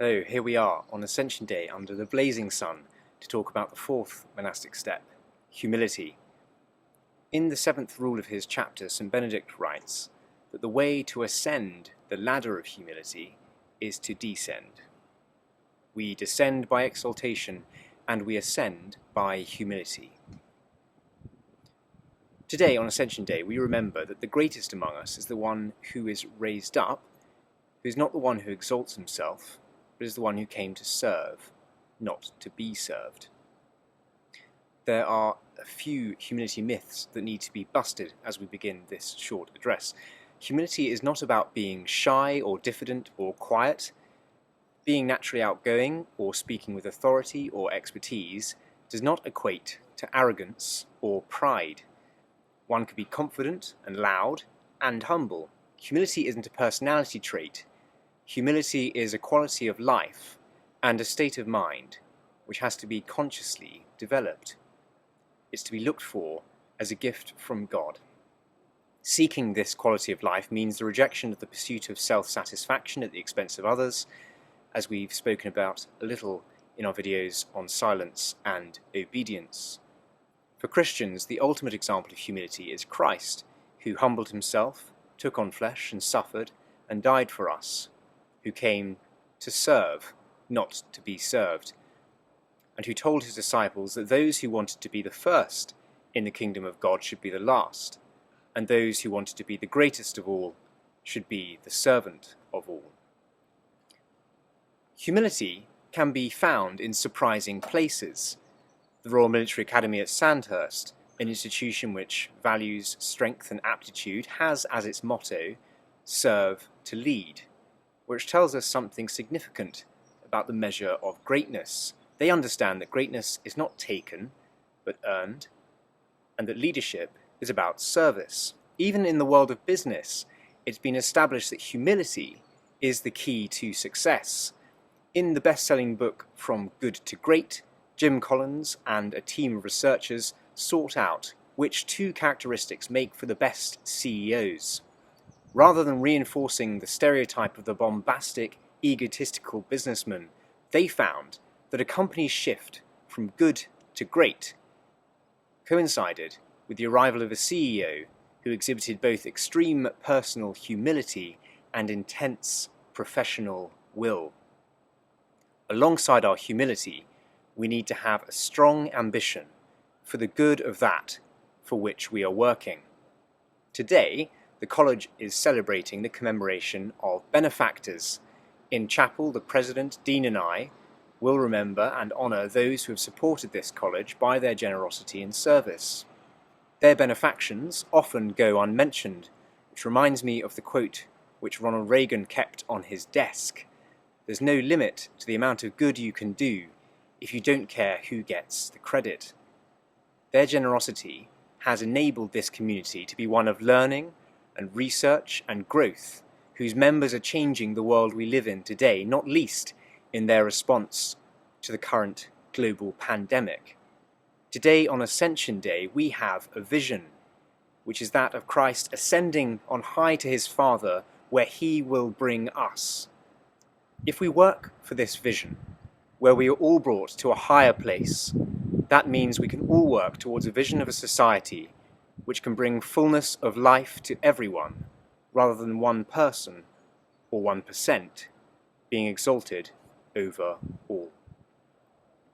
Hello, here we are on Ascension Day under the blazing sun to talk about the fourth monastic step, humility. In the seventh rule of his chapter, St. Benedict writes that the way to ascend the ladder of humility is to descend. We descend by exaltation and we ascend by humility. Today, on Ascension Day, we remember that the greatest among us is the one who is raised up, who is not the one who exalts himself, but is the one who came to serve, not to be served. There are a few humility myths that need to be busted as we begin this short address. Humility is not about being shy or diffident or quiet. Being naturally outgoing or speaking with authority or expertise does not equate to arrogance or pride. One can be confident and loud and humble. Humility isn't a personality trait. Humility is a quality of life and a state of mind which has to be consciously developed. It's to be looked for as a gift from God. Seeking this quality of life means the rejection of the pursuit of self-satisfaction at the expense of others, as we've spoken about a little in our videos on silence and obedience. For Christians, the ultimate example of humility is Christ, who humbled himself, took on flesh and suffered and died for us, who came to serve, not to be served, and who told his disciples that those who wanted to be the first in the kingdom of God should be the last, and those who wanted to be the greatest of all should be the servant of all. Humility can be found in surprising places. The Royal Military Academy at Sandhurst, an institution which values strength and aptitude, has as its motto, "Serve to lead," which tells us something significant about the measure of greatness. They understand that greatness is not taken, but earned, and that leadership is about service. Even in the world of business, it's been established that humility is the key to success. In the best-selling book From Good to Great, Jim Collins and a team of researchers sought out which two characteristics make for the best CEOs. Rather than reinforcing the stereotype of the bombastic, egotistical businessman, they found that a company's shift from good to great coincided with the arrival of a CEO who exhibited both extreme personal humility and intense professional will. Alongside our humility, we need to have a strong ambition for the good of that for which we are working. Today, the college is celebrating the Commemoration of Benefactors. In chapel, the president, dean and I will remember and honour those who have supported this college by their generosity and service. Their benefactions often go unmentioned, which reminds me of the quote which Ronald Reagan kept on his desk. "There's no limit to the amount of good you can do if you don't care who gets the credit." Their generosity has enabled this community to be one of learning and research and growth, whose members are changing the world we live in today, not least in their response to the current global pandemic. Today, on Ascension Day, we have a vision, which is that of Christ ascending on high to his Father, where he will bring us. If we work for this vision, where we are all brought to a higher place, that means we can all work towards a vision of a society which can bring fullness of life to everyone, rather than one person or 1% being exalted over all.